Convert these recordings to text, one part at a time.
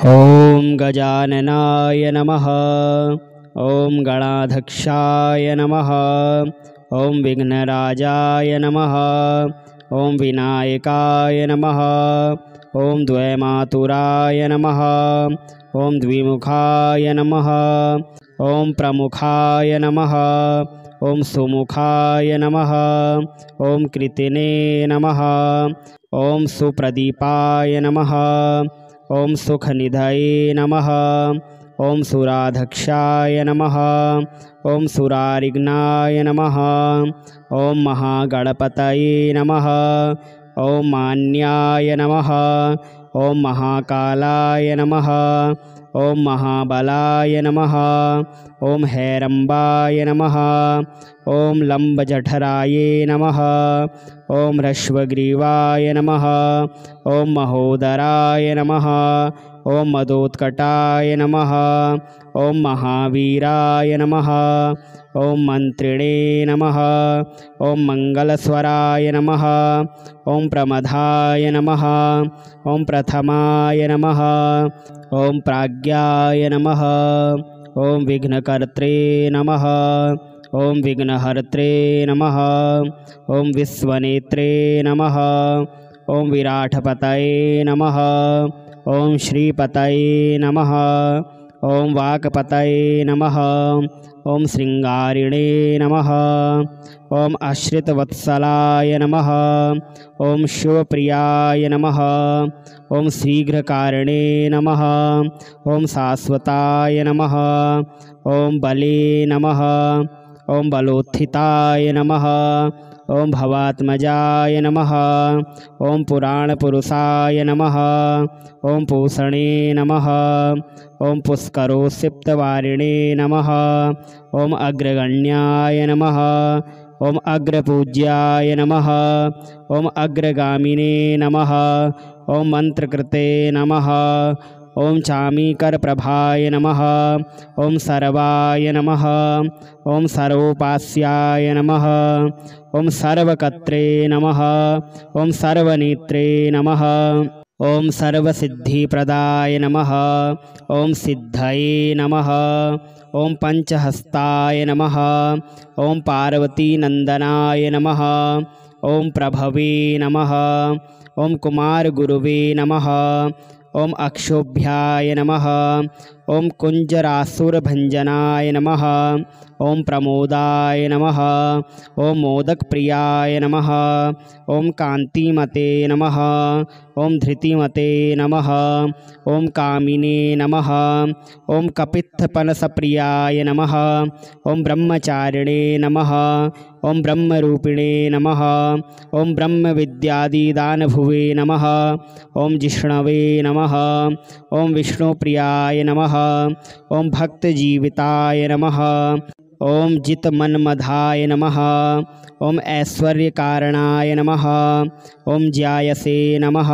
ॐ गजाननाय नमः। ॐ गणाध्यक्षाय नमः। ॐ विघ्नराजाय नमः। ॐ विनायकाय नमः। ॐ द्वैमातुराय नमः। ॐ द्विमुखाय नमः। ॐ प्रमुखाय नमः। ॐ सुमुखाय नमः। ॐ कृतिने नमः। ॐ सुप्रदीपाय नमः। ॐ सुखनिधये नमः। ॐ सुराध्यक्षाय नमः। ॐ सुरारिघ्नाय नमः। ॐ महागणपतये नमः। ॐ मान्याय नमः। ॐ महाकालाय नमः। ॐ महाबलाय नमः। ॐ हैरम्बाय नमः। ॐ लम्बजठराय नमः। ॐ ह्रस्वग्रीवाय नमः। ॐ महोदराय नमः। ॐ मदोत्कटाय नमः। ॐ महावीराय नमः। ॐ मन्त्रिणे नमः। ॐ मङ्गलस्वराय नमः। ॐ प्रमदाय नमः। ॐ प्रथमाय नमः। ॐ प्राज्ञाय नमः। ॐ विघ्नकर्त्रे नमः। ॐ विघ्नहर्त्रे नमः। ॐ विश्वनेत्रे नमः। ॐ विराटपतये नमः। ॐ श्रीपतये नमः। ॐ वाक्पतये नमः। ॐ शृङ्गारिणे नमः। ॐ आश्रितवत्सलाय नमः। ॐ शिवप्रियाय नमः। ॐ शीघ्रकारिणे नमः। ॐ शाश्वताय नमः। ॐ बले नमः। ॐ बलोत्थिताय नमः। ॐ भवात्मजाय नमः। ॐ पुराणपुरुषाय नमः। ॐ पूषणे नमः। ॐ पुष्करोत्सिप्तवारिणे नमः। ॐ अग्रगण्याय नमः। ॐ अग्रपूज्याय नमः। ॐ अग्रगामिने नमः। ॐ मन्त्रकृते नमः। ॐ चामीकरप्रभाय नमः। ॐ सर्वाय नमः। ॐ सर्वोपास्याय नमः। ॐ सर्वकर्त्रे नमः। ॐ सर्वनेत्रे नमः। ॐ सर्वसिद्धिप्रदाय नमः। ॐ सिद्धये नमः। ॐ पञ्चहस्ताय नमः। ॐ पार्वतीनन्दनाय नमः। ॐ प्रभवे नमः। ॐ कुमारगुरुवे नमः। ॐ अक्षोभ्याय नमः। ॐ कुञ्जरासुरभञ्जनाय नमः। ॐ प्रमोदाय नमः। ॐ मोदकप्रियाय नमः। ॐ कान्तिमते नमः। ॐ धृतिमते नमः। ॐ कामिने नमः। ॐ कपित्थपनसप्रियाय नमः। ॐ ब्रह्मचारिणे नमः। ॐ ब्रह्मरूपिणे नमः। ॐ ब्रह्मविद्यादिदानभुवे नमः। ॐ जिष्णवे नमः। ॐ विष्णुप्रियाय नमः। ॐ भक्तजीविताय नमः। ॐ जितमन्मधाय नमः। ॐ ऐश्वर्यकारणाय नमः। ॐ ज्यायसे नमः।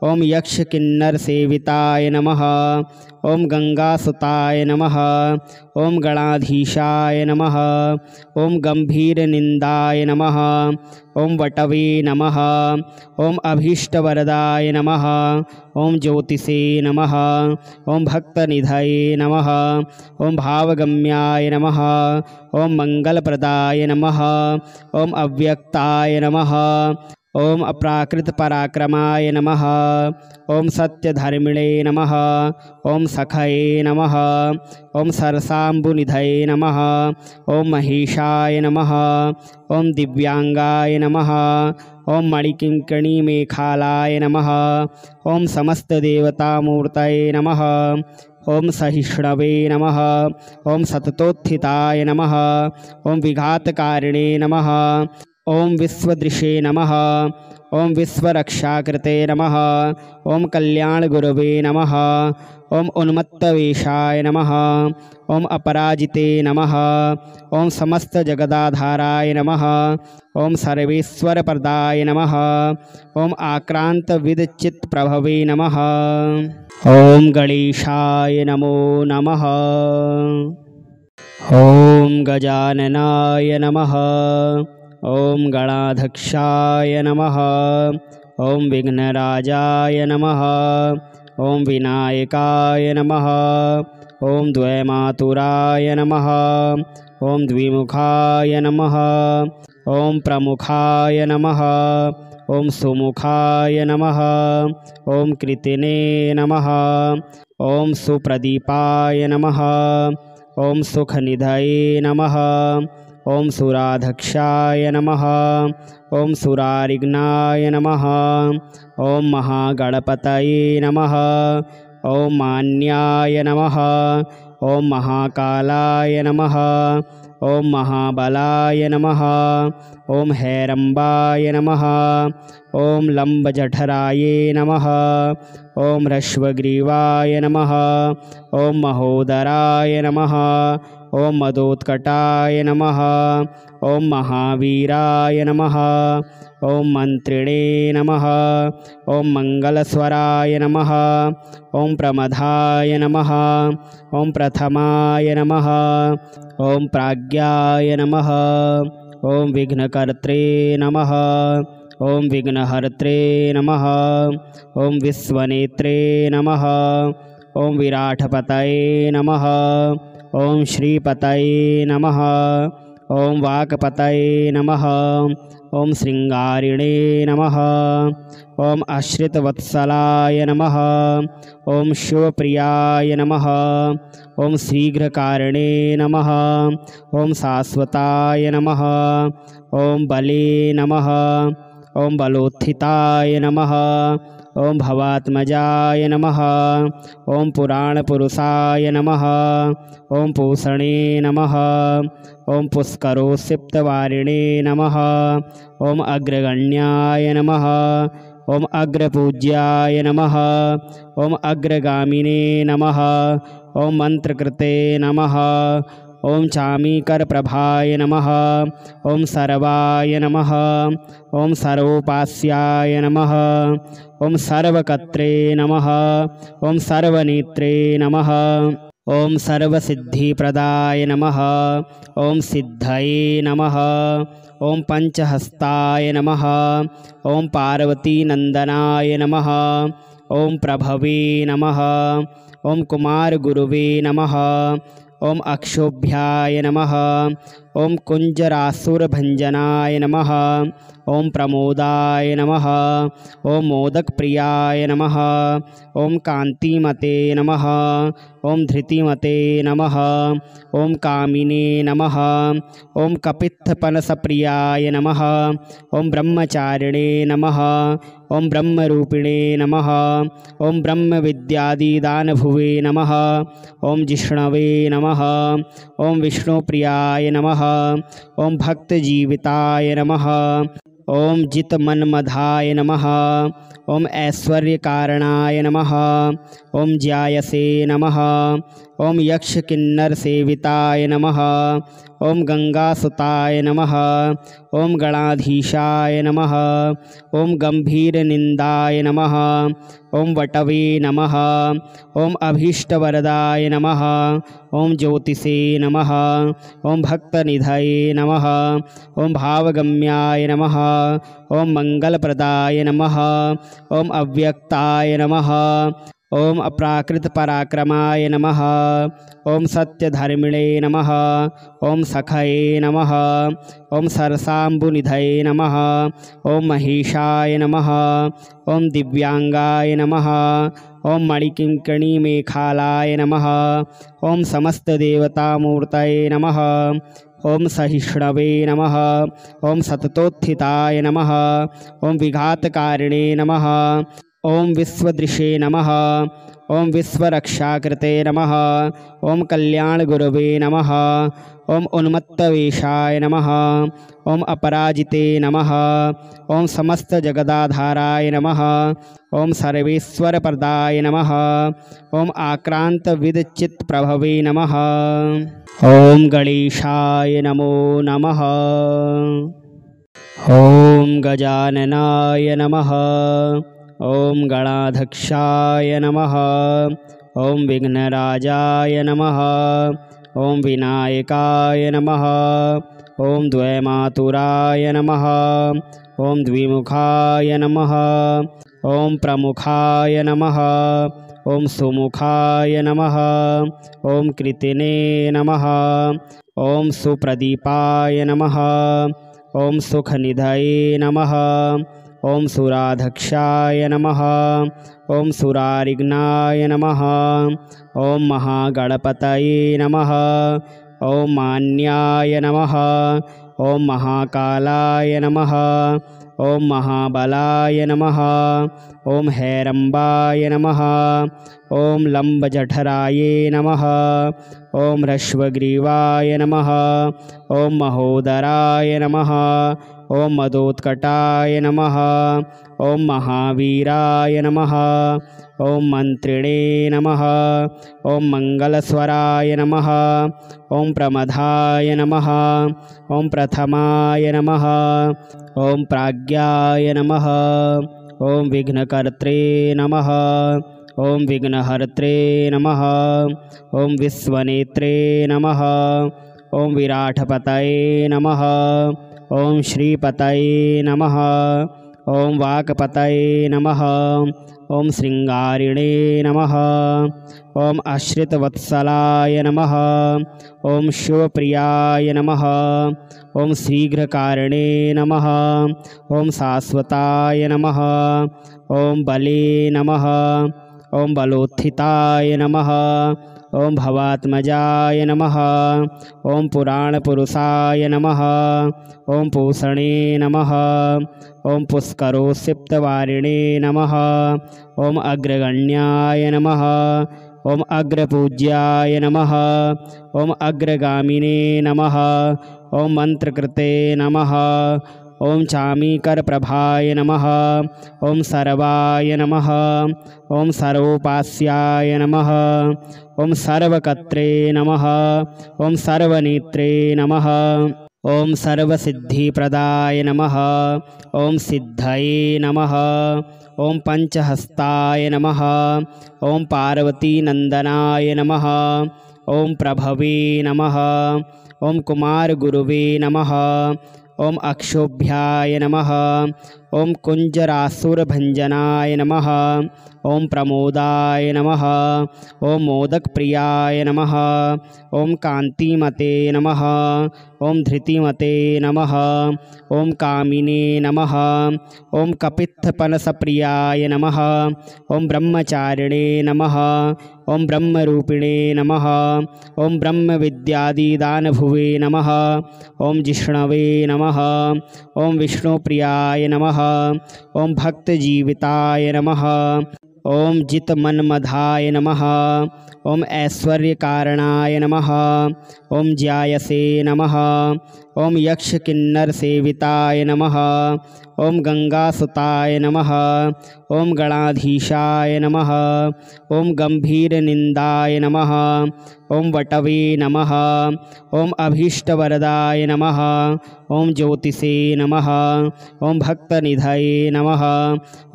ॐ यक्षकिन्नरसेविताय नमः। ॐ गंगासुताय नमः। ॐ गणाधीशाय नमः। ॐ गंभीरनिन्दाय नमः। ॐ वटवे नमः। ॐ अभीष्टवरदाय नमः। ॐ ज्योतिषे नमः। ॐ भक्तनिधये नमः। ॐ भावगम्याय नमः। ॐ मंगलप्रदाय नमः। ॐ अव्यक्ताय नमः। ॐ अप्राकृतपराक्रमाय नमः। ॐ सत्यधर्मिणे नमः। ॐ सखये नमः। ॐ सरसाम्बुनिधये नमः। ॐ महेशाय नमः। ॐ दिव्यांगाय नमः। ॐ मणिकिङ्कणीमेखालाय नमः। ॐ समस्तदेवतामूर्तये नमः। ॐ सहिष्णवे नमः। ॐ सततोत्थिताय नमः। ॐ विघातकारिणे नमः। ॐ विश्वदृशे नमः। ॐ विश्वरक्षाकृते नमः। ॐ कल्याणगुरवे नमः। ॐ उन्मत्तवेषाय नमः। ॐ अपराजिते नमः। ॐ समस्तजगदाधाराय नमः। ॐ सर्वेश्वरप्रदाय नमः। ॐ आक्रान्तविदचित्प्रभवे नमः। ॐ गणेशाय नमो नमः। ॐ गजाननाय नमः। ॐ गणाध्यक्षाय नमः। ॐ विघ्नराजाय नमः। ॐ विनायकाय नमः। ॐ द्वैमातुराय नमः। ॐ द्विमुखाय नमः। ॐ प्रमुखाय नमः। ॐ सुमुखाय नमः। ॐ कृतिने नमः। ॐ सुप्रदीपाय नमः। ॐ सुखनिधये नमः। ॐ सुराधक्षाय नमः। ॐ सुरारिघ्नाय नमः। ॐ महागणपतये नमः। ॐ मान्याय नमः। ॐ महाकालाय नमः। ॐ महाबलाय नमः। ॐ हैरम्बाय नमः। ॐ लम्बजठराय नमः। ॐ ह्रस्वग्रीवाय नमः। ॐ महोदराय नमः। ॐ मदोत्कटाय नमः। ॐ महावीराय नमः। ॐ मन्त्रिणे नमः। ॐ मङ्गलस्वराय नमः। ॐ प्रमदाय नमः। ॐ प्रथमाय नमः। ॐ प्राज्ञाय नमः। ॐ विघ्नकर्त्रे नमः। ॐ विघ्नहर्त्रे नमः। ॐ विश्वनेत्रे नमः। ॐ विराटपतये नमः। ॐ श्रीपतये नमः। ॐ वाक्पतये नमः। ॐ श्रृंगारिणे नमः। ॐ आश्रितवत्सलाय नमः। ॐ शिवप्रियाय नमः। ॐ शीघ्रकारिणे नमः। ॐ शाश्वताय नमः। ॐ बले नमः। ॐ बलोत्थिताय नमः। ॐ भवात्मजाय नमः। ॐ पुराणपुरुषाय नमः। ॐ पूषणे नमः। ॐ पुष्करोत्सिप्तवारिणे नमः। ॐ अग्रगण्याय नमः। ॐ अग्रपूज्याय नमः। ॐ अग्रगामिने नमः। ॐ मन्त्रकृते नमः। ॐ चामीकरप्रभाय नमः। ॐ सर्वाय नमः। ॐ सर्वोपास्याय नमः। ॐ सर्वकर्त्रे नमः। ॐ सर्वनेत्रे नमः। ॐ सर्वसिद्धिप्रदाय नमः। ॐ सिद्धये नमः। ॐ पंचहस्ताय नमः। ॐ पार्वतीनन्दनाय नमः। ॐ प्रभवे नमः। ॐ कुमारगुरुवे नमः। ॐ अक्षोभ्याय नमः। ॐ कुञ्जरासुरभञ्जनाय नमः। ॐ प्रमोदाय नमः। ॐ मोदकप्रियाय नमः। ॐ कान्तिमते नमः। ॐ धृतिमते नमः। ॐ कामिने नमः। ॐ कपित्थपनसप्रियाय नमः। ॐ ब्रह्मचारिणे नमः। ॐ ब्रह्मरूपिणे नमः। ॐ ब्रह्मविद्यादिदानभुवे नमः। ॐ जिष्णवे नमः। ॐ विष्णुप्रियाय नमः। ॐ भक्तजीविताय नमः। ॐ जितमन्मधाय नमः। ॐ ऐश्वर्यकारणाय नमः। ॐ ज्यायसे नमः। ॐ यक्षकिन्नरसेविताय नमः। ॐ गंगासुताय नमः। ॐ गणाधीशाय नमः। ॐ गंभीरनिंदाय नमः। ॐ वटवे नमः। ॐ अभीष्टवरदाय नमः। ॐ ज्योतिषे नमः। ॐ भक्तनिधये नमः। ॐ भावगम्याय नमः। ॐ मंगलप्रदाय नमः। ॐ अव्यक्ताय नमः। ॐ अप्राकृतपराक्रमाय नमः। ॐ सत्यधर्मिणे नमः। ॐ सखये नमः। ॐ सरसाम्बुनिधये नमः। ॐ महेशाय नमः। ॐ दिव्यांगाय नमः। ॐ मणिकिङ्कणीमेखालाय नमः। ॐ समस्तदेवतामूर्तये नमः। ॐ सहिष्णवे नमः। ॐ सततोत्थिताय नमः। ॐ विघातकारिणे नमः। ॐ विश्वदृशे नमः। ॐ विश्वरक्षाकृते नमः। ॐ कल्याणगुरवे नमः। ॐ उन्मत्तवेशाय नमः। ॐ अपराजिते नमः। ॐ समस्तजगदाधाराय नमः। ॐ सर्वेश्वरप्रदाय नमः। ॐ आक्रान्तविदचित्प्रभवे नमः। ॐ गणेशाय नमो नमः। ॐ गजाननाय नमः। ॐ गणाध्यक्षाय नमः। ॐ विघ्नराजाय नमः। ॐ विनायकाय नमः। ॐ द्वैमातुराय नमः। ॐ द्विमुखाय नमः। ॐ प्रमुखाय नमः। ॐ सुमुखाय नमः। ॐ कृतिने नमः। ॐ सुप्रदीपाय नमः। ॐ सुखनिधये नमः। ॐ सुराधक्षाय नमः। ॐ सुरारिघ्नाय नमः। ॐ महागणपतये नमः। ॐ मान्याय नमः। ॐ महाकालाय नमः। ॐ महाबलाय नमः। ॐ हैरम्बाय नमः। ॐ लम्बजठराय नमः। ॐ ह्रस्वग्रीवाय नमः। ॐ महोदराय नमः। ॐ मदोत्कटाय नमः। ॐ महावीराय नमः। ॐ मन्त्रिणे नमः। ॐ मङ्गलस्वराय नमः। ॐ प्रमदाय नमः। ॐ प्रथमाय नमः। ॐ प्राज्ञाय नमः। ॐ विघ्नकर्त्रे नमः। ॐ विघ्नहर्त्रे नमः। ॐ विश्वनेत्रे नमः। ॐ विराटपतये नमः। ॐ श्रीपतये नमः। ॐ वाक्पतये नमः। ॐ श्रृंगारिणे नमः। ॐ आश्रितवत्सलाय नमः। ॐ शिवप्रियाय नमः। ॐ शीघ्रकारिणे नमः। ॐ शाश्वताय नमः। ॐ बले नमः। ॐ बलोत्थिताय नमः। ॐ भवात्मजाय नमः। ॐ पुराणपुरुषाय नमः। ॐ पूषणे नमः। ॐ पुष्करोत्सिप्तवारिणे नमः। ॐ अग्रगण्याय नमः। ॐ अग्रपूज्याय नमः। ॐ अग्रगामिने नमः। ॐ मन्त्रकृते नमः। ॐ चामीकरप्रभाय नमः। ॐ सर्वाय नमः। ॐ सर्वोपास्याय नमः। ॐ सर्वकर्त्रे नमः। ॐ सर्वनेत्रे नमः। ॐ सर्वसिद्धिप्रदाय नमः। ॐ सिद्धये नमः। ॐ पंचहस्ताय नमः। ॐ पार्वतीनन्दनाय नमः। ॐ प्रभवे नमः। ॐ कुमारगुरुवे नमः। ॐ अक्षोभ्याय नमः। ॐ कुञ्जरासुरभञ्जनाय नमः। ॐ प्रमोदाय नमः। ॐ मोदकप्रियाय नमः। ॐ कान्तिमते नमः। ॐ धृतिमते नमः। ॐ कामिने नमः। ॐ कपित्थपनसप्रियाय नमः। ॐ ब्रह्मचारिणे नमः। ॐ ब्रह्मरूपिणे नमः। ॐ ब्रह्मविद्यादिदानभुवे नमः। ॐ जिष्णवे नमः। ॐ विष्णुप्रियाय नमः। ॐ भक्तजीविताय नमः। ॐ जितमन्मधाय नमः। ॐ ऐश्वर्यकारणाय नमः। ॐ ज्यायसे नमः। ॐ यक्षकिन्नरसेविताय नमः। ॐ गंगासुताय नमः। ॐ गणाधीशाय नमः। ॐ गंभीरनिंदाय नमः। ॐ वटवे नमः। ॐ अभीष्टवरदाय नमः। ॐ ज्योतिषे नमः। ॐ भक्तनिधये नमः।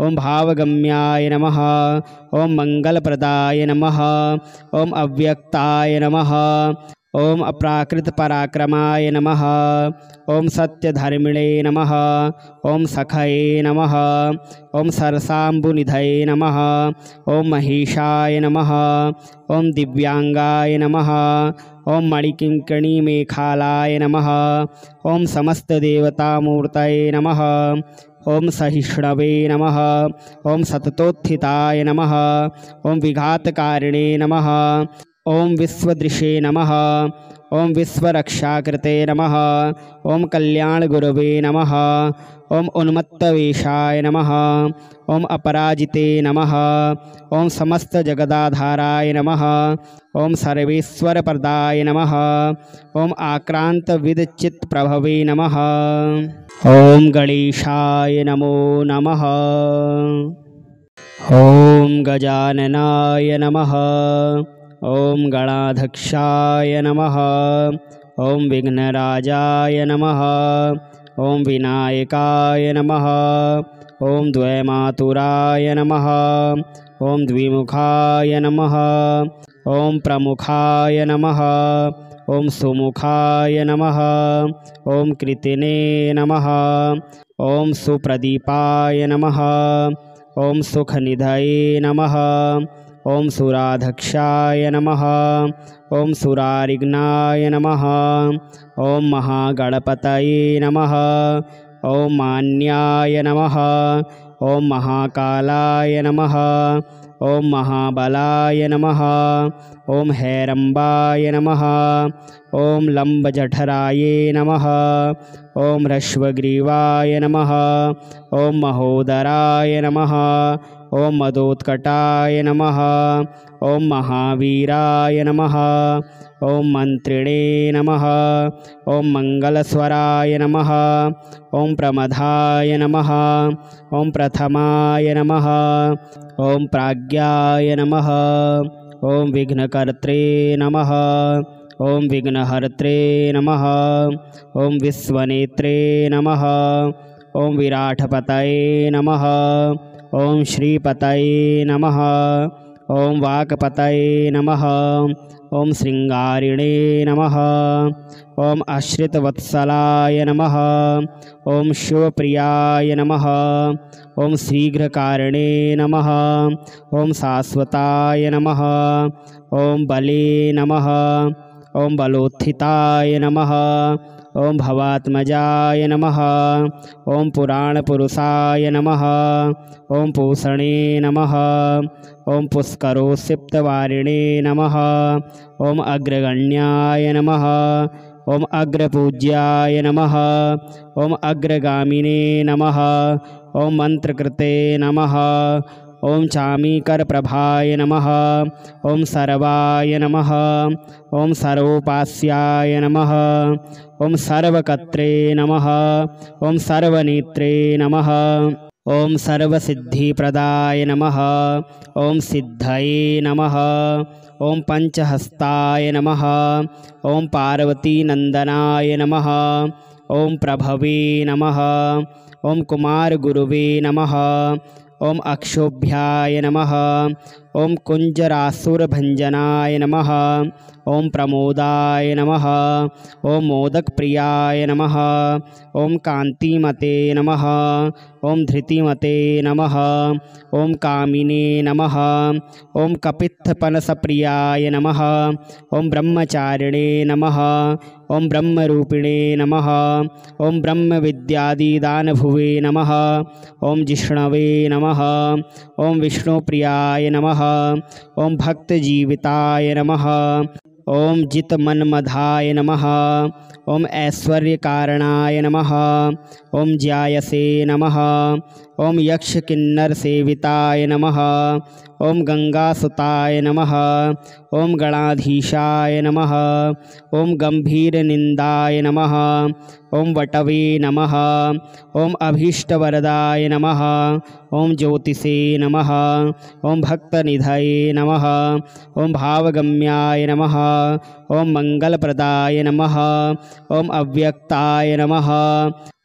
ॐ भावगम्याय नमः। ॐ मंगलप्रदाय नमः। ॐ अव्यक्ताय नमः। ॐ अप्राकृतपराक्रमाय नमः। ॐ सत्यधर्मिणे नमः। ॐ सखये नमः। ॐ सरसाम्बुनिधये नमः। ॐ महेशाय नमः। ॐ दिव्यांगाय नमः। ॐ मणिकिङ्कणीमेखालाय नमः। ॐ समस्तदेवतामूर्तये नमः। ॐ सहिष्णवे नमः। ॐ सततोत्थिताय नमः। ॐ विघातकारिणे नमः। ॐ विश्वदृशे नमः। ॐ विश्वरक्षाकृते नमः। ॐ कल्याणगुरवे नमः। ॐ उन्मत्तवेशाय नमः। ॐ अपराजिते नमः। ॐ समस्तजगदाधाराय नमः। ॐ सर्वेश्वरप्रदाय नमः। ॐ आक्रान्तविदचित्प्रभवे नमः। ॐ गणेशाय नमो नमः। ॐ गजाननाय नमः। ॐ गणाधक्षाय नमः। ॐ विघ्नराजाय नमः। ॐ विनायकाय नमः। ॐ द्वैमातुराय नमः। ॐ द्विमुखाय नमः। ॐ प्रमुखाय नमः। ॐ सुमुखाय नमः। ॐ कृतिने नमः। ॐ सुप्रदीपाय नमः। ॐ सुखनिधये नमः। ॐ सुराधक्षाय नमः। ॐ सुरारिघ्नाय नमः। ॐ महागणपतये नमः। ॐ मान्याय नमः। ॐ महाकालाय नमः। ॐ महाबलाय नमः। ॐ हैरम्बाय नमः। ॐ लम्बजठराय नमः। ॐ ह्रस्वग्रीवाय नमः। ॐ महोदराय नमः। ॐ मदोत्कटाय नमः। ॐ महावीराय नमः। ॐ मन्त्रिणे नमः। ॐ मङ्गलस्वराय नमः। ॐ प्रमदाय नमः। ॐ प्रथमाय नमः। ॐ प्राज्ञाय नमः। ॐ विघ्नकर्त्रे नमः। ॐ विघ्नहर्त्रे नमः। ॐ विश्वनेत्रे नमः। ॐ विराटपतये नमः। ॐ श्रीपतये नमः। ॐ वाक्पतये नमः। ॐ शृङ्गारिणे नमः। ॐ आश्रितवत्सलाय नमः। ॐ शिवप्रियाय नमः। ॐ शीघ्रकारिणे नमः। ॐ शाश्वताय नमः। ॐ बले नमः। ॐ बलोत्थिताय नमः। ॐ भवात्मजाय नमः। ॐ पुराणपुरुषाय नमः। ॐ पूषणे नमः। ॐ पुष्करोत्सिप्तवारिणे नमः। ॐ अग्रगण्याय नमः। ॐ अग्रपूज्याय नमः। ॐ अग्रगामिने नमः। ॐ मन्त्रकृते नमः। ॐ चामीकरप्रभाय नमः। ॐ सर्वाय नमः। ॐ सर्वोपास्याय नमः। ॐ सर्वकर्त्रे नमः। ॐ सर्वनेत्रे नमः। ॐ सर्वसिद्धिप्रदाय नमः। ॐ सिद्धये नमः। ॐ पञ्चहस्ताय नमः। ॐ पार्वतीनन्दनाय नमः। ॐ प्रभवे नमः। ॐ कुमारगुरुवे नमः। ॐ अक्षोभ्याय नमः। ॐ कुञ्जरासुरभञ्जनाय नमः। ॐ प्रमोदाय नमः। ॐ मोदकप्रियाय नमः। ॐ कान्तिमते नमः। ॐ धृतिमते नमः। ॐ कामिने नमः। ॐ कपित्थपनसप्रियाय नमः। ॐ ब्रह्मचारिणे नमः। ॐ ब्रह्मरूपिणे नमः। ॐ ब्रह्मविद्यादिदानभुवे नमः। ॐ जिष्णवे नमः। ॐ विष्णुप्रियाय नमः। ॐ भक्तजीविताय नमः। ॐ जितमन्मधाय नमः। ॐ ऐश्वर्यकारणाय नमः। ॐ ज्यायसे नमः। ॐ यक्षकिन्नरसेविताय नमः। ॐ गंगासुताय नमः। ॐ गणाधीशाय नमः। ॐ गंभीरनिन्दाय नमः। ॐ वटवे नमः। ॐ अभीष्टवरदाय नमः। ॐ ज्योतिषे नमः। ॐ भक्तनिधये नमः। ॐ भावगम्याय नमः। ॐ मंगलप्रदाय नमः। ॐ अव्यक्ताय नमः।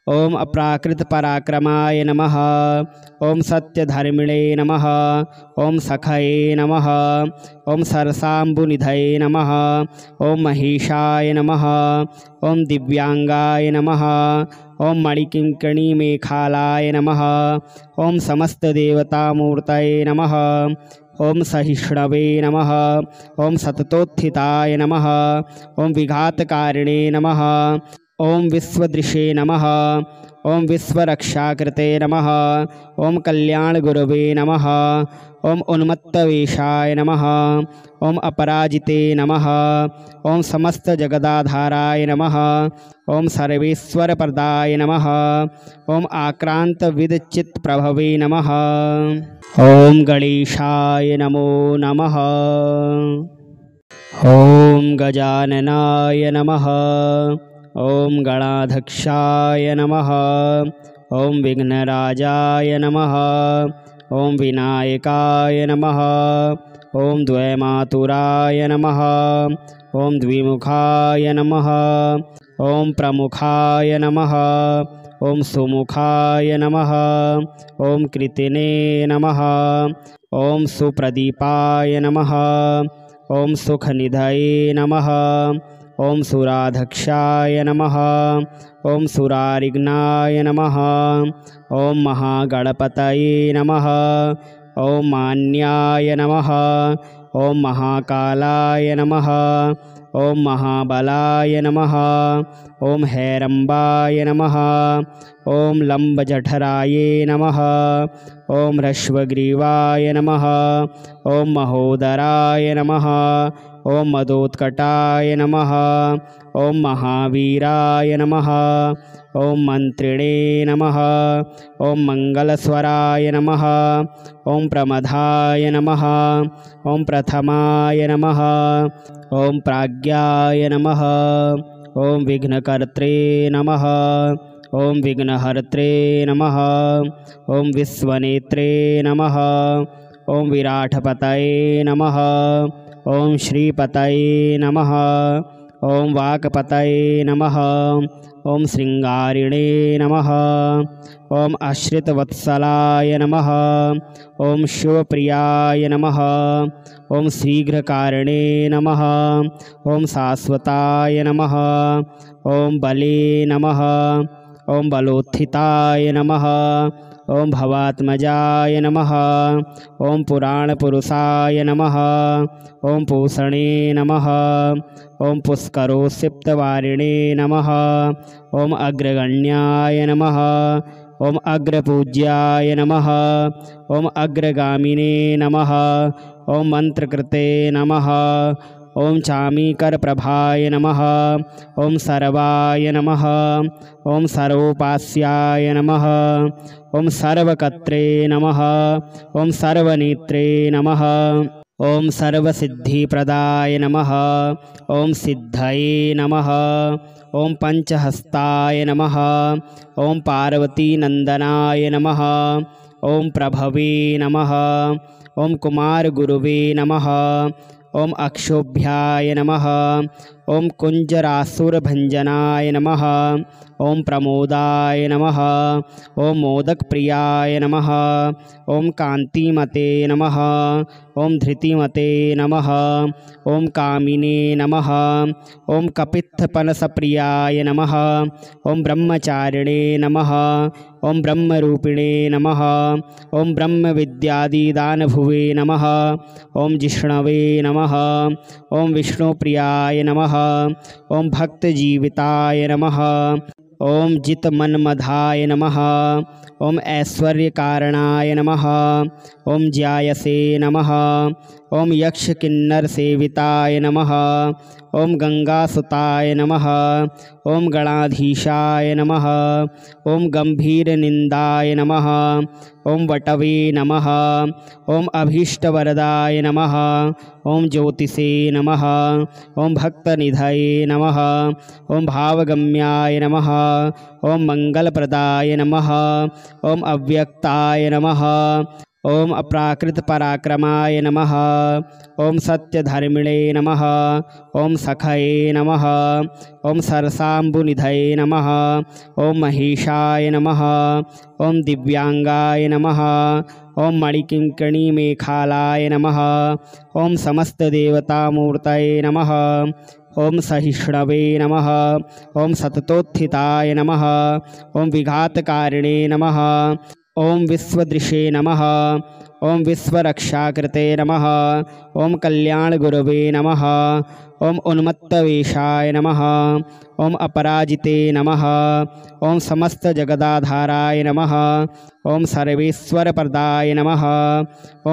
ॐ अप्राकृतपराक्रमाय नमः। ॐ सत्यधर्मिणे नमः। ॐ सखये नमः। ॐ सरसाम्बुनिधये नमः। ॐ महेशाय नमः। ॐ दिव्यांगाय नमः। ॐ मणिकिङ्कणीमेखालाय नमः। ॐ समस्तदेवतामूर्तये नमः। ॐ सहिष्णवे नमः। ॐ सततोत्थिताय नमः। ॐ विघातकारिणे नमः। ॐ विश्वदृशे नमः। ॐ विश्वरक्षाकृते नमः। ॐ कल्याणगुरवे नमः। ॐ उन्मत्तवेषाय नमः। ॐ अपराजिते नमः। ॐ समस्तजगदाधाराय नमः। ॐ सर्वेश्वरप्रदाय नमः। ॐ आक्रान्तविदचित्प्रभवे नमः। ॐ गणेशाय नमो नमः। ॐ गजाननाय नमः। ॐ गणाधक्षाय नमः। ॐ विघ्नराजाय नमः। ॐ विनायकाय नमः। ॐ द्वैमातुराय नमः। ॐ द्विमुखाय नमः। ॐ प्रमुखाय नमः। ॐ सुमुखाय नमः। ॐ कृतिने नमः। ॐ सुप्रदीपाय नमः। ॐ सुखनिधये नमः। ॐ सुराधक्षाय नमः। ॐ सुरारिघ्नाय नमः। ॐ महागणपतये नमः। ॐ मान्याय नमः। ॐ महाकालाय नमः। ॐ महाबलाय नमः। ॐ हैरम्बाय नमः। ॐ लम्बजठराय नमः। ॐ ह्रस्वग्रीवाय नमः। ॐ महोदराय नमः। ॐ मदोत्कटाय नमः। ॐ महावीराय नमः। ॐ मन्त्रिणे नमः। ॐ मङ्गलस्वराय नमः। ॐ प्रमदाय नमः। ॐ प्रथमाय नमः। ॐ प्राज्ञाय नमः। ॐ विघ्नकर्त्रे नमः। ॐ विघ्नहर्त्रे नमः। ॐ विश्वनेत्रे नमः। ॐ विराटपतये नमः। ॐ श्रीपतये नमः। ॐ वाक्पतये नमः। ॐ श्रृंगारिणे नमः। ॐ आश्रितवत्सलाय नमः। ॐ शिवप्रियाय नमः। ॐ शीघ्रकारिणे नमः। ॐ शाश्वताय नमः। ॐ बले नमः। ॐ बलोत्थिताय नमः। ॐ भवात्मजाय नमः। ॐ पुराणपुरुषाय नमः। ॐ पूषणे नमः। ॐ पुष्करोत्सिप्तवारिणे नमः। ॐ अग्रगण्याय नमः। ॐ अग्रपूज्याय नमः। ॐ अग्रगामिने नमः। ॐ मन्त्रकृते नमः। ॐ चामीकरप्रभाय नमः। ॐ सर्वाय नमः। ॐ सर्वोपास्याय नमः। ॐ सर्वकर्त्रे नमः। ॐ सर्वनेत्रे नमः। ॐ सर्वसिद्धिप्रदाय नमः। ॐ सिद्धये नमः। ॐ पंचहस्ताय नमः। ॐ पार्वतीनन्दनाय नमः। ॐ प्रभवे नमः। ॐ कुमारगुरुवे नमः। ॐ अक्षोभ्याय नमः। ॐ कुञ्जरासुरभञ्जनाय नमः। ॐ प्रमोदाय नमः। ॐ मोदकप्रियाय नमः। ॐ कान्तिमते नमः। ॐ धृतिमते नमः। ॐ कामिने नमः। ॐ कपित्थपनसप्रियाय नमः। ॐ ब्रह्मचारिणे नमः। ॐ ब्रह्मरूपिणे नमः। ॐ ब्रह्मविद्यादिदानभुवे नमः। ॐ जिष्णवे नमः। ॐ विष्णुप्रियाय नमः। ॐ भक्तजीविताय नमः। ॐ जितमन्मधाय नमः। ॐ ऐश्वर्यकारणाय नमः। ॐ ज्यायसे नमः। ॐ यक्षकिन्नरसेविताय नमः। ॐ गंगासुताय नमः। ॐ गणाधीशाय नमः। ॐ गंभीरनिंदाय नमः। ॐ वटवे नमः। ॐ अभीष्टवरदाय नमः। ॐ ज्योतिषे नमः। ॐ भक्तनिधये नमः। ॐ भावगम्याय नमः। ॐ मंगलप्रदाय नमः। ॐ अव्यक्ताय नमः। ॐ अप्राकृतपराक्रमाय नमः। ॐ सत्यधर्मिणे नमः। ॐ सखये नमः। ॐ सरसाम्बुनिधये नमः। ॐ महेशाय नमः। ॐ दिव्यांगाय नमः। ॐ मणिकिङ्कणीमेखालाय नमः। ॐ समस्तदेवतामूर्तये नमः। ॐ सहिष्णवे नमः। ॐ सततोत्थिताय नमः। ॐ विघातकारिणे नमः। ॐ विश्वदृशे नमः। ॐ विश्वरक्षाकृते नमः। ॐ कल्याणगुरवे नमः। ॐ उन्मत्तवेशाय नमः। ॐ अपराजिते नमः। ॐ समस्तजगदाधाराय नमः। ॐ सर्वेश्वरप्रदाय नमः।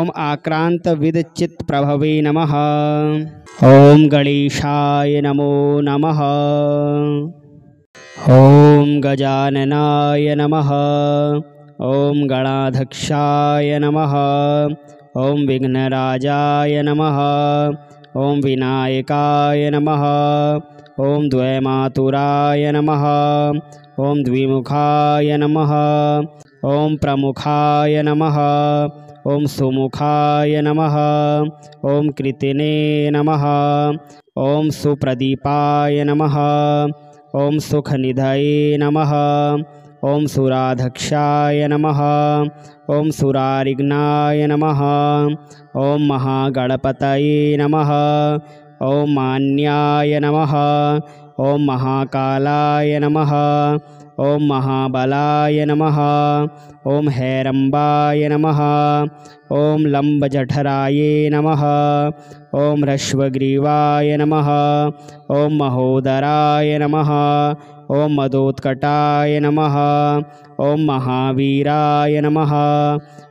ॐ आक्रान्तविदचित्प्रभवे नमः। ॐ गणेशाय नमो नमः। ॐ गजाननाय नमः। ॐ गणाध्यक्षाय नमः। ॐ विघ्नराजाय नमः। ॐ विनायकाय नमः। ॐ द्वैमातुराय नमः। ॐ द्विमुखाय नमः। ॐ प्रमुखाय नमः। ॐ सुमुखाय नमः। ॐ कृतिने नमः। ॐ सुप्रदीपाय नमः। ॐ सुखनिधये नमः। ॐ सुराध्यक्षाय नमः। ॐ सुरारिघ्नाय नमः। ॐ महागणपतये नमः। ॐ मान्याय नमः। ॐ महाकालाय नमः। ॐ महाबलाय नमः। ॐ हैरम्बाय नमः। ॐ लम्बजठराय नमः। ॐ ह्रस्वग्रीवाय नमः। ॐ महोदराय नमः। ॐ मदोत्कटाय नमः। ॐ महावीराय नमः।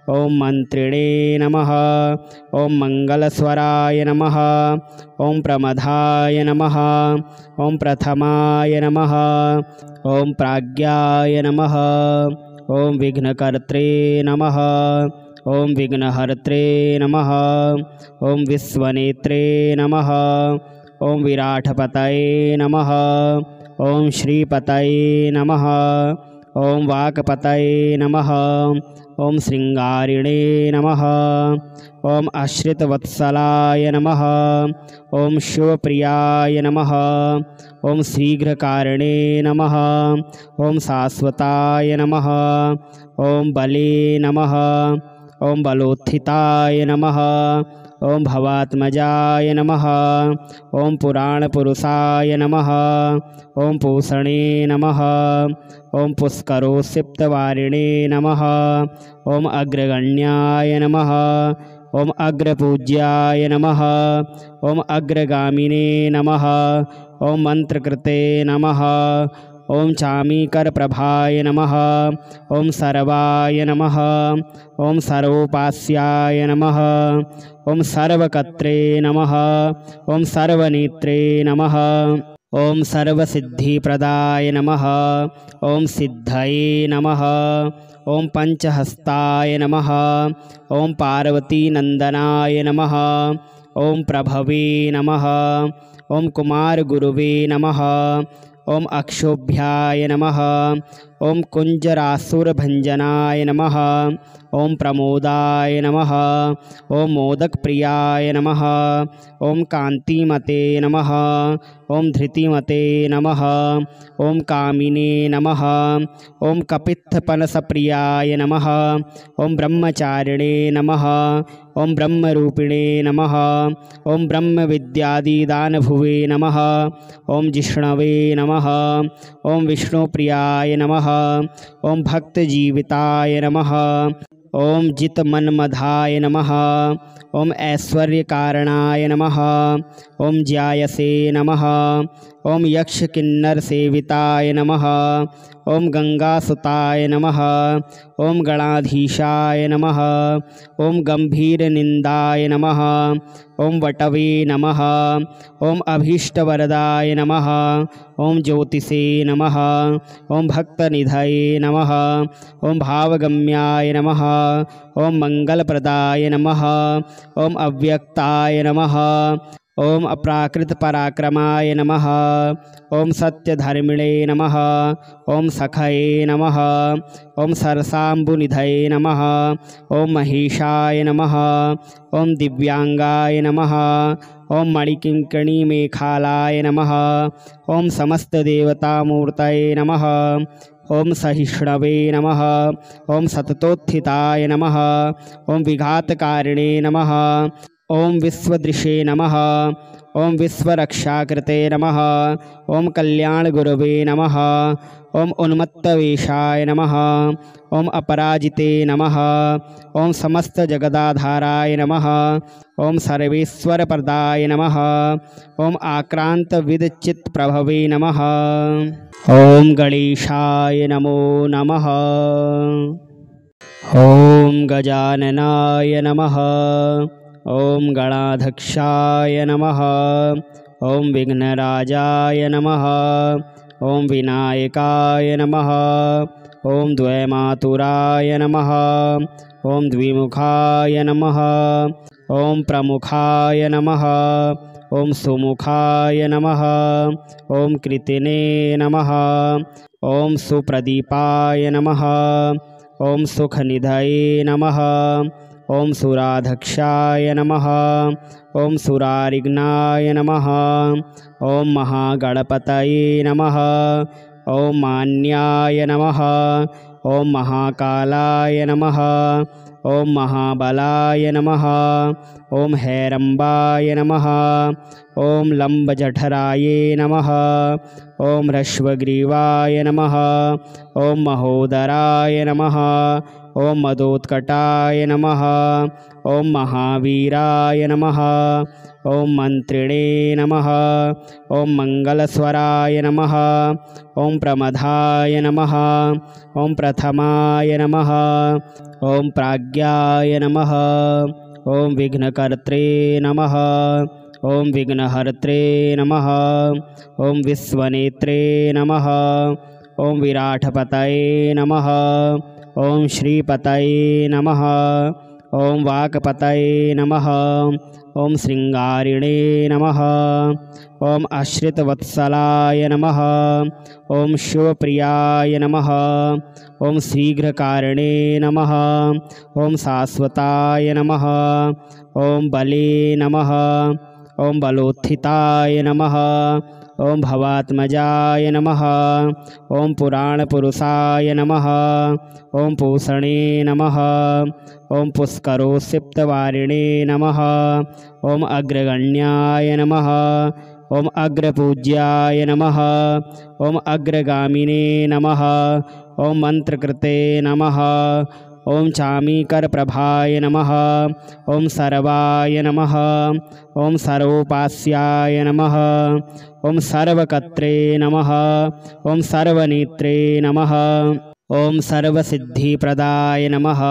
ॐ मन्त्रिणे नमः। ॐ मङ्गलस्वराय नमः। ॐ प्रमदाय नमः। ॐ प्रथमाय नमः। ॐ प्राज्ञाय नमः। ॐ विघ्नकर्त्रे नमः। ॐ विघ्नहर्त्रे नमः। ॐ विश्वनेत्रे नमः। ॐ विराटपतये नमः। ॐ श्रीपतये नमः। ॐ वाक्पतये नमः। ॐ श्रृंगारिणे नमः। ॐ आश्रितवत्सलाय नमः। ॐ शिवप्रियाय नमः। ॐ शीघ्रकारिणे नमः। ॐ शाश्वताय नमः। ॐ बले नमः। ॐ बलोत्थिताय नमः। ॐ भवात्मजाय नमः। ॐ पुराणपुरुषाय नमः। ॐ पूषणे नमः। ॐ पुष्करोत्सिप्तवारिणे नमः। ॐ अग्रगण्याय नमः। ॐ अग्रपूज्याय नमः। ॐ अग्रगामिने नमः। ॐ मन्त्रकृते नमः। ॐ चामीकरप्रभाय नमः। ॐ सर्वाय नमः। ॐ सर्वोपास्याय नमः। ॐ सर्वकर्त्रे नमः। ॐ सर्वनेत्रे नमः। ॐ सर्वसिद्धिप्रदाय नमः। ॐ सिद्धये नमः। ॐ पंचहस्ताय नमः। ॐ पार्वतीनंदनाय नमः। ॐ प्रभवे नमः। ॐ कुमारगुरुवे नमः। ॐ अक्षोभ्याय नमः। ॐ कुञ्जरासुरभञ्जनाय नमः। ॐ प्रमोदाय नमः। ॐ मोदकप्रियाय नमः। ॐ कान्तिमते नमः। ॐ धृतिमते नमः। ॐ कामिने नमः। ॐ कपित्थपनसप्रियाय नमः। ॐ ब्रह्मचारिणे नमः। ॐ ब्रह्मरूपिणे नमः। ॐ ब्रह्मविद्यादिदानभुवे नमः। ॐ जिष्णवे नमः। ॐ विष्णुप्रियाय नमः। ॐ भक्तजीविताय नमः। ॐ जितमन्मधाय नमः। ॐ ऐश्वर्यकारणाय नमः। ॐ ज्यायसे नमः। ॐ यक्षकिन्नरसेविताय नमः। ॐ गंगासुताय नमः। ॐ गणाधीशाय नमः। ॐ गंभीरनिंदाय नमः। ॐ वटवे नमः। ॐ अभीष्टवरदाय नमः। ॐ ज्योतिषे नमः। ॐ भक्तनिधये नमः। ॐ भावगम्याय नमः। ॐ मंगलप्रदाय नमः। ॐ अव्यक्ताय नमः। ॐ अप्राकृतपराक्रमाय नमः। ॐ सत्यधर्मिणे नमः। ॐ सखये नमः। ॐ सरसाम्बुनिधये नमः। ॐ महेशाय नमः। ॐ दिव्यांगाय नमः। ॐ मणिकिङ्कणीमेखालाय नमः। ॐ समस्तदेवतामूर्तये नमः। ॐ सहिष्णवे नमः। ॐ सततोत्थिताय नमः। ॐ विघातकारिणे नमः। ॐ विश्वदृशे नमः। ॐ विश्वरक्षाकृते नमः। ॐ कल्याणगुरवे नमः। ॐ उन्मत्तवेशाय नमः। ॐ अपराजिते नमः। ॐ समस्तजगदाधाराय नमः। ॐ सर्वेश्वरप्रदाय नमः। ॐ आक्रान्तविदचित्प्रभवे नमः। ॐ गणेशाय नमो नमः। ॐ गजाननाय नमः। ॐ गणाध्यक्षाय नमः। ॐ विघ्नराजाय नमः। ॐ विनायकाय नमः। ॐ द्वैमातुराय नमः। ॐ द्विमुखाय नमः। ॐ प्रमुखाय नमः। ॐ सुमुखाय नमः। ॐ कृतिने नमः। ॐ सुप्रदीपाय नमः। ॐ सुखनिधये नमः। ॐ सुराध्यक्षाय नमः। ॐ सुरारिघ्नाय नमः। ॐ महागणपतये नमः। ॐ मान्याय नमः। ॐ महाकालाय नमः। ॐ महाबलाय नमः। ॐ हैरम्बाय नमः। ॐ लम्बजठराये नमः। ॐ ह्रस्वग्रीवाय नमः। ॐ महोदराय नमः। ॐ मदोत्कटाय नमः। ॐ महावीराय नमः। ॐ मन्त्रिणे नमः। ॐ मङ्गलस्वराय नमः। ॐ प्रमदाय नमः। ॐ प्रथमाय नमः। ॐ प्राज्ञाय नमः। ॐ विघ्नकर्त्रे नमः। ॐ विघ्नहर्त्रे नमः। ॐ विश्वनेत्रे नमः। ॐ विराटपतये नमः। ॐ श्रीपतये नमः। ॐ वाक्पतये नमः। ॐ श्रृंगारिणे नमः। ॐ आश्रितवत्सलाय नमः। ॐ शिवप्रियाय नमः। ॐ शीघ्रकारिणे नमः। ॐ शाश्वताय नमः। ॐ बले नमः। ॐ बलोत्थिताय नमः। ॐ भवात्मजाय नमः। ॐ पुराणपुरुषाय नमः। ॐ पूषणे नमः। ॐ पुष्करोत्सिप्तवारिणे नमः। ॐ अग्रगण्याय नमः। ॐ अग्रपूज्याय नमः। ॐ अग्रगामिने नमः। ॐ मन्त्रकृते नमः। ॐ चामीकरप्रभाय नमः। ॐ सर्वाय नमः। ॐ सर्वोपास्याय नमः। ॐ सर्वकर्त्रे नमः। ॐ सर्वनेत्रे नमः। ॐ सर्वसिद्धिप्रदाय नमः।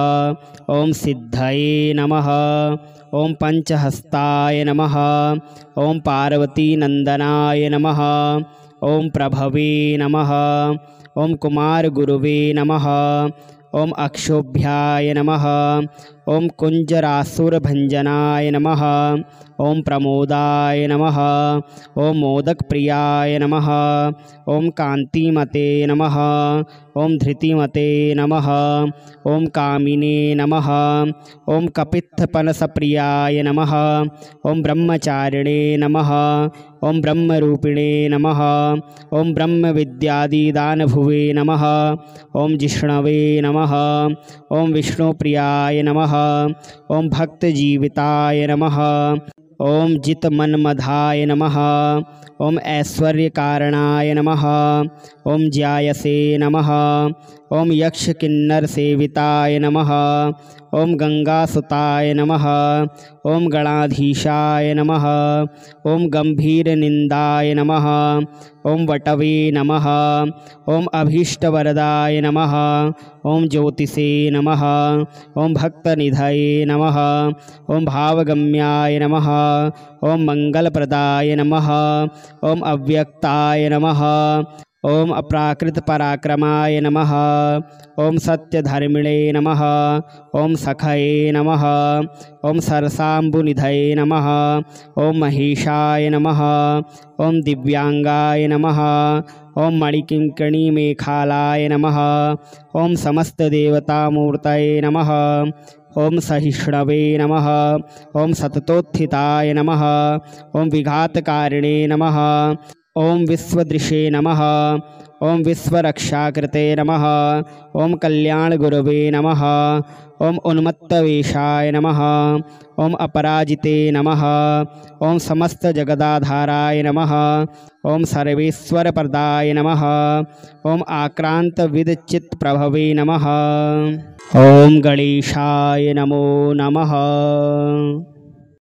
ॐ सिद्धये नमः। ॐ पंचहस्ताय नमः। ॐ पार्वतीनन्दनाय नमः। ॐ प्रभवे नमः। ॐ कुमारगुरुवे नमः। ॐ अक्षोभ्याय नमः। ॐ कुञ्जरासुरभञ्जनाय नमः। ॐ प्रमोदाय नमः। ॐ मोदकप्रियाय नमः। ॐ कान्तिमते नमः। ॐ धृतिमते नमः। ॐ कामिने नमः। ॐ कपित्थपनसप्रियाय नमः। ॐ ब्रह्मचारिणे नमः। ॐ ब्रह्मरूपिणे नमः। ॐ ब्रह्मविद्यादिदानभुवे नमः। ॐ जिष्णवे नमः। ॐ विष्णुप्रियाय नमः। ॐ भक्तजीविताय नमः। ॐ जितमन्मधाय नमः। ॐ ऐश्वर्यकारणाय नमः। ॐ ज्यायसे नमः। ॐ यक्षकिन्नरसेविताय नमः। ॐ गंगासुताय नमः। ॐ गणाधीशाय नमः। ॐ गंभीरनिंदाय नमः। ॐ वटवे नमः। ॐ अभीष्टवरदाय नमः। ॐ ज्योतिषे नमः। ॐ भक्तनिधये नमः। ॐ भावगम्याय नमः। ॐ मंगलप्रदाय नमः। ॐ अव्यक्ताय नमः। ॐ अप्राकृतपराक्रमाय नमः। ॐ सत्यधर्मिणे नमः। ॐ सखये नमः। ॐ सरसाम्बुनिधये नमः। ॐ महेशाय नमः। ॐ दिव्यांगाय नमः। ॐ मणिकिङ्कणीमेखालाय नमः। ॐ समस्तदेवतामूर्तये नमः। ॐ सहिष्णवे नमः। ॐ सततोत्थिताय नमः। ॐ विघातकारिणे नमः। ॐ विश्वदृशे नमः। ॐ विश्वरक्षाकृते नमः। ॐ कल्याणगुरवे नमः। ॐ उन्मत्तवेषाय नमः। ॐ अपराजिते नमः। ॐ समस्तजगदाधाराय नमः। ॐ सर्वेश्वरप्रदाय नमः। ॐ आक्रान्तविदचित्प्रभवे नमः। ॐ गणेशाय नमो नमः।